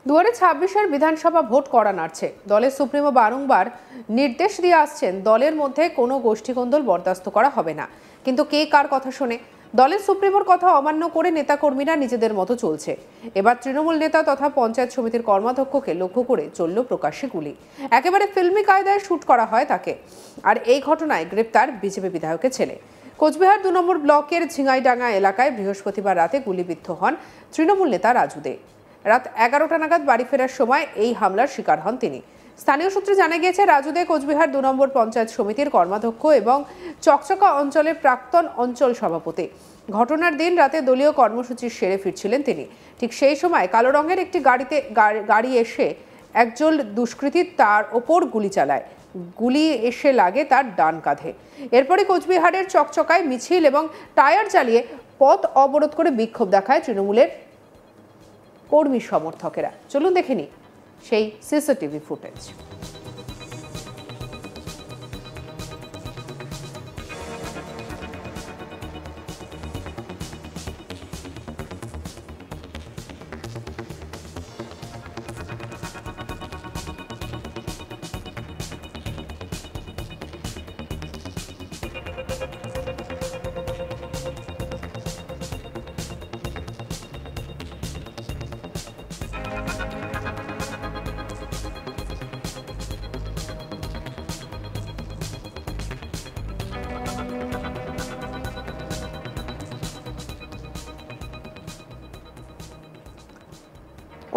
দুয়ারে ২৬-এর বিধানসভা ভোট করা নাড়ছে। দলের সুপ্রিমো বারংবার নির্দেশ দিয়ে আসছেন দলের মধ্যে কোনো গোষ্ঠীকন্দল বরদাস্ত করা হবে না, কিন্তু কে কার কথা শোনে? দলের সুপ্রিমোর কথা অমান্য করে নেতাকর্মীরা নিজেদের মতো চলছে। এবার তৃণমূল নেতা তথা পঞ্চায়েত সমিতির কর্মাধ্যক্ষকে লক্ষ্য করে চলল প্রকাশ্যে গুলি। একেবারে ফিল্মি কায়দায় শুট করা হয় তাকে। আর এই ঘটনায় গ্রেপ্তার বিজেপি বিধায়কের ছেলে। কোচবিহার ২ নম্বর ব্লকের ঝিঙাইডাঙ্গা এলাকায় বৃহস্পতিবার রাতে গুলিবিদ্ধ হন তৃণমূল নেতা রাজু দে। রাত ১১টা নাগাদ বাড়ি ফেরার সময় এই হামলার শিকার হন তিনি। স্থানীয় সূত্রে জানা গিয়েছে, রাজু দে কোচবিহার ২ নম্বর পঞ্চায়েত সমিতির কর্মাধ্যক্ষ এবং চকচকা অঞ্চলের প্রাক্তন অঞ্চল সভাপতি। ঘটনার দিন রাতে দলীয় কর্মসূচি সেরে ফিরছিলেন তিনি। ঠিক সেই সময় কালো রঙের একটি গাড়ি এসে একজন দুষ্কৃতী তার ওপর গুলি চালায়। গুলি এসে লাগে তার ডান কাঁধে। এরপরে কোচবিহারের চকচকায় মিছিল এবং টায়ার জ্বালিয়ে পথ অবরোধ করে বিক্ষোভ দেখায় তৃণমূলের কর্মী সমর্থকেরা। চলুন দেখে নিই সেই সিসিটিভি ফুটেজ।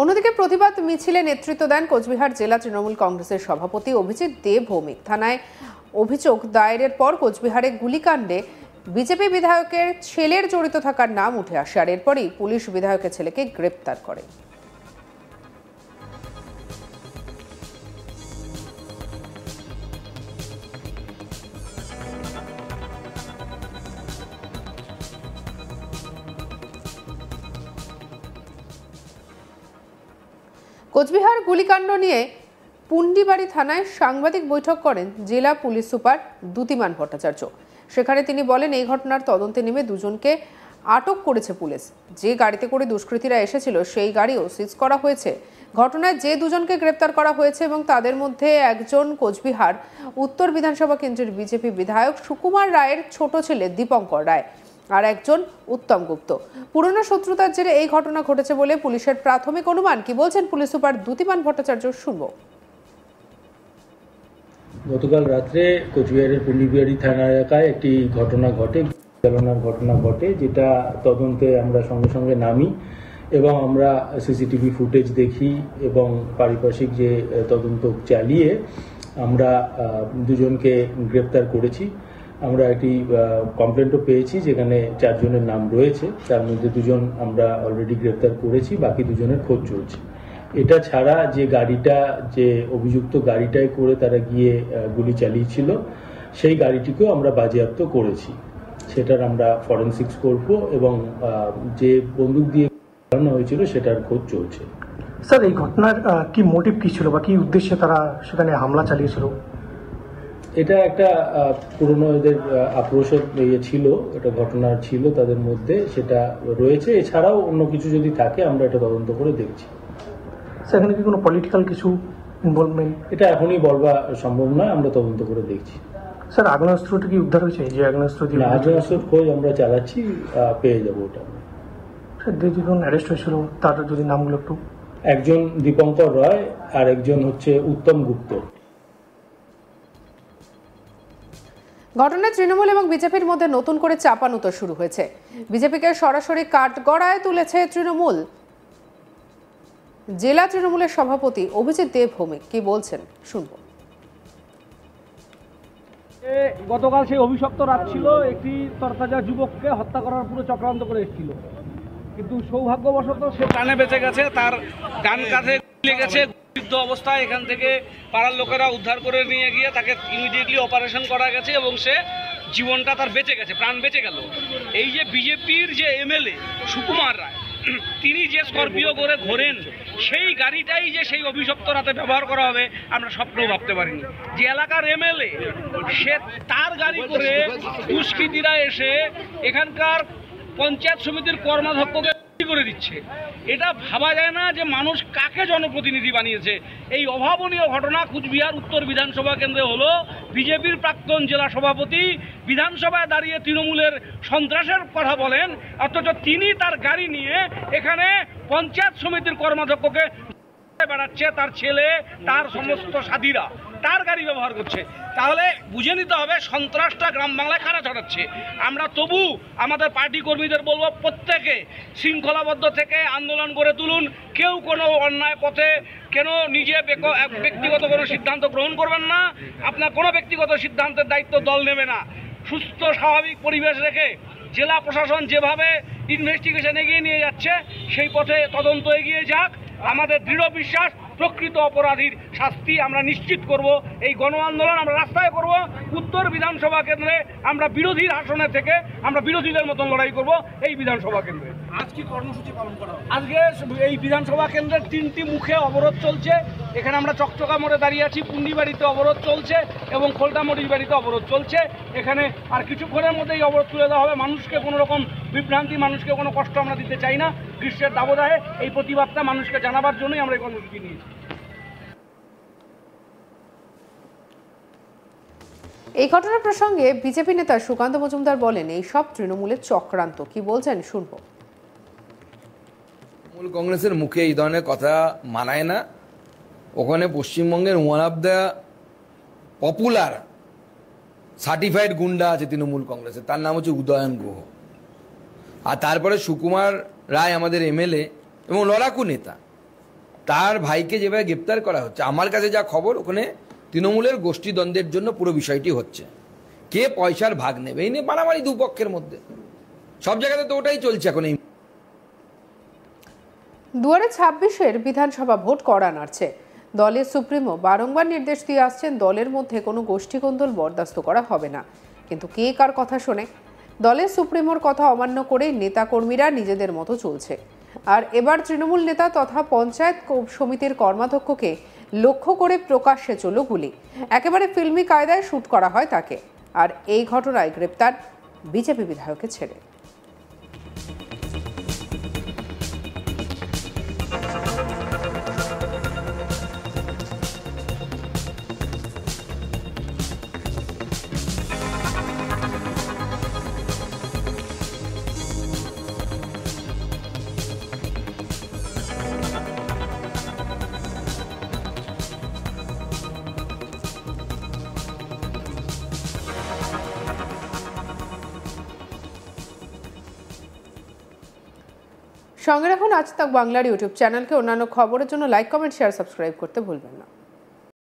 অন্যদিকে প্রতিবাদ মিছিলে নেতৃত্ব দেন কোচবিহার জেলা তৃণমূল কংগ্রেসের সভাপতি অভিজিৎ দে ভৌমিক। থানায় অভিযোগ দায়েরের পর কোচবিহারে গুলিকাণ্ডে বিজেপি বিধায়কের ছেলের জড়িত থাকার নাম উঠে আসে। আর এরপরই পুলিশ বিধায়কের ছেলেকে গ্রেপ্তার করে। কোচবিহার গুলিকাণ্ড নিয়ে পুন্ডিবাড়ি থানায় সাংবাদিক বৈঠক করেন জেলা পুলিশ সুপার দ্যুতিমান ভট্টাচার্য। সেখানে তিনি বলেন, এই ঘটনার তদন্তে নেমে দুজনকে আটক করেছে পুলিশ। যে গাড়িতে করে দুষ্কৃতীরা এসেছিল সেই গাড়িও সিজ করা হয়েছে। ঘটনায় যে দুজনকে গ্রেপ্তার করা হয়েছে এবং তাদের মধ্যে একজন কোচবিহার উত্তর বিধানসভা কেন্দ্রের বিজেপি বিধায়ক সুকুমার রায়ের ছোট ছেলে দীপঙ্কর রায়, আর একজন উত্তম গুপ্ত। পুরনো শত্রুতার জেরে এই ঘটনা ঘটেছে বলে পুলিশের প্রাথমিক অনুমান। কি বলছেন পুলিশ সুপার দ্যুতিমান ভট্টাচার্য, শুনবো। গতকাল রাত্রে কোচবিহারের পুন্ডিবাড়ি থানা এলাকায় একটি ঘটনা ঘটে, যেটা তদন্তে আমরা সঙ্গে সঙ্গে নামি এবং আমরা সিসিটিভি ফুটেজ দেখি এবং পারিপার্শ্বিক যে তদন্ত চালিয়ে আমরা দুজনকে গ্রেপ্তার করেছি। আমরা একটি কমপ্লেন্টও পেয়েছি যেখানে 4 জনের নাম রয়েছে, তার মধ্যে 2 জন আমরা অলরেডি গ্রেপ্তার করেছি, বাকি 2 জনের খোঁজ চলছে। এটা ছাড়া যে গাড়িটা, যে অভিযুক্ত গাড়িটায় করে তারা গিয়ে গুলি চালিয়েছিল, সেই গাড়িটিকেও আমরা বাজেয়াপ্ত করেছি। সেটার আমরা ফরেনসিক্স করব এবং যে বন্দুক দিয়ে চালানো হয়েছিল সেটার খোঁজ চলছে। স্যার, এই ঘটনার কি মোটিভ কি ছিল বা কি উদ্দেশ্যে তারা সেখানে হামলা চালিয়েছিল? এটা একটা পুরনো এদের আক্রোশের ছিল, এটা ঘটনা ছিল তাদের মধ্যে, সেটা রয়েছে। এছাড়াও অন্য কিছু যদি থাকে আমরা এটা তদন্ত করে দেখছি। সেখানে কি কোনো পলিটিক্যাল কিছু ইনভলভমেন্ট? এটা এখনই বলবা সম্ভব নয়, আমরা তদন্ত করে দেখছি। স্যার, আগ্নেয়াস্ত্রটা কি উদ্ধার হয়েছে? যে আগ্নেয়াস্ত্র দিয়ে আগ্নেয়াস্ত্রের খোঁজ আমরা চালাচ্ছি, পেয়ে যাবো ওটা। স্যার, দুজন অ্যারেস্ট হয়েছিল, তার যদি নামগুলো একটু। একজন দীপঙ্কর রায় আর একজন হচ্ছে উত্তম গুপ্ত। ঘটনায় তৃণমূল এবং বিজেপির মধ্যে নতুন করে চাপানুতো শুরু হয়েছে। বিজেপিকে সরাসরি কাঠগড়ায় তুলেছে তৃণমূল। জেলা তৃণমূলের সভাপতি অভিজিৎ দে ভৌমিক কি বলছেন, শুনবো। গতকাল সেই অভিশপ্ত রাত ছিল, একটি তরতাজা যুবককে হত্যা করার পুরো চক্রান্ত করে এসেছিল, কিন্তু সৌভাগ্যবশত সে প্রাণে বেঁচে গেছে। তার ডান কাঁধে লেগেছে। বিদ্ধ অবস্থায় এখান থেকে পাড়ার লোকেরা উদ্ধার করে নিয়ে গিয়ে তাকে ইমিডিয়েটলি অপারেশন করা গেছে এবং সে জীবনটা তার বেঁচে গেছে, প্রাণ বেঁচে গেল। এই যে বিজেপির যে এমএলএ সুকুমার রায়, তিনি যে স্করপিও করে ঘোরেন, সেই গাড়িটাই যে সেই অভিশপ্ত রাতে ব্যবহার করা হবে আমরা স্বপ্নেও ভাবতে পারিনি। যে এলাকার এমএলএ, সে তার গাড়ি করে দুষ্কৃতীরা এসে এখানকার পঞ্চায়েত সমিতির কর্মাধ্যক্ষকে করে দিচ্ছে। এটা ভাবা যায় না যে মানুষ কাকে জনপ্রতিনিধি বানিয়েছে। এই অভাবনীয় ঘটনা কুচবিহার উত্তর বিধানসভা কেন্দ্রে হলো। বিজেপির প্রাক্তন জেলা সভাপতি বিধানসভায় দাঁড়িয়ে তৃণমূলের সন্ত্রাসের কথা বলেন, অথচ তিনি তার গাড়ি নিয়ে এখানে পঞ্চায়েত সমিতির কর্মাধ্যক্ষকে বেড়াচ্ছে, তার ছেলে তার সমস্ত সাথীরা তার গাড়ি ব্যবহার করছে। তাহলে বুঝে নিতে হবে সন্ত্রাসটা গ্রাম বাংলায় কারা ছড়াচ্ছে। আমরা তবু আমাদের পার্টি কর্মীদের বলবো, প্রত্যেকে শৃঙ্খলাবদ্ধ থেকে আন্দোলন করে তুলুন। কেউ কোনো অন্যায় পথে কেন নিজে ব্যক্তিগত কোনো সিদ্ধান্ত গ্রহণ করবেন না। আপনার কোনো ব্যক্তিগত সিদ্ধান্তের দায়িত্ব দল নেবে না। সুস্থ স্বাভাবিক পরিবেশ রেখে জেলা প্রশাসন যেভাবে ইনভেস্টিগেশন এগিয়ে নিয়ে যাচ্ছে সেই পথে তদন্ত এগিয়ে যাক। আমাদের দৃঢ় বিশ্বাস প্রকৃত অপরাধীর শাস্তি আমরা নিশ্চিত করব। এই গণ আন্দোলন আমরা রাস্তায় করব। উত্তর বিধানসভা কেন্দ্রে আমরা বিরোধীর আসনে থেকে আমরা বিরোধীদের মতন লড়াই করব। এই বিধানসভা কেন্দ্রে আজ কি কর্মসূচি পালন করা হবে? আজকে এই বিধানসভা কেন্দ্রের 3টি মুখে অবরোধ চলছে। এখানে আমরা চকচকা মোড়ে দাঁড়িয়ে আছি, পুন্ডিবাড়িতে অবরোধ চলছে এবং খোলটামড়ির বাড়িতে অবরোধ চলছে। এখানে আর কিছুক্ষণের মধ্যেই অবরোধ তুলে দেওয়া হবে। মানুষকে কোনো রকম বিভ্রান্তি, মানুষকে কোনো কষ্ট আমরা দিতে চাই না। গ্রীষ্মের দাবদাহে এই প্রতিবাদটা মানুষকে জানাবার জন্যই আমরা এই কর্মসূচি নিয়েছি। এই ঘটনা প্রসঙ্গে বিজেপি নেতা সুকান্ত মজুমদার বলেন, এই সব তৃণমূলের চক্রান্ত। কি বলছেন শুনবো। তৃণমূল কংগ্রেসের মুখে এই ধরনের কথা মানায় না। ওখানে পশ্চিমবঙ্গের one of the popular certified গুন্ডা আছে তৃণমূল কংগ্রেসের, তার নাম হচ্ছে উদয়ন গুহ। আর তারপরে সুকুমার রায় আমাদের এমএলএ এবং লড়াকু নেতা, তার ভাইকে যেভাবে গ্রেপ্তার করা হচ্ছে, আমার কাছে যা খবর ওখানে তৃণমূলের গোষ্ঠীদ্বন্দ্বের জন্য পুরো বিষয়টি হচ্ছে। কে পয়সার ভাগ নেবে এই নিয়ে মারামারি দুপক্ষের মধ্যে। সব জায়গাতে তো ওটাই চলছে এখন। এই 2026-এর বিধানসভা ভোট কড়া নাড়ছে। দলের সুপ্রিমো বারংবার নির্দেশ দিয়ে আসছেন, দলের মধ্যে কোনো গোষ্ঠীকোন্দল বরদাস্ত করা হবে না। কিন্তু কে কার কথা শোনে? দলের সুপ্রিমোর কথা অমান্য করে নেতাকর্মীরা নিজেদের মতো চলছে। আর এবার তৃণমূল নেতা তথা পঞ্চায়েত সমিতির কর্মাধ্যক্ষকে লক্ষ্য করে প্রকাশ্যে চলল গুলি। একেবারে ফিল্মি কায়দায় শুট করা হয় তাকে। আর এই ঘটনায় গ্রেপ্তার বিজেপি বিধায়কের ছেলে। সঙ্গে রাখুন আজ তাক বাংলার ইউটিউব চ্যানেলকে। অন্যান্য খবরের জন্য লাইক, কমেন্ট, শেয়ার, সাবস্ক্রাইব করতে ভুলবেন না।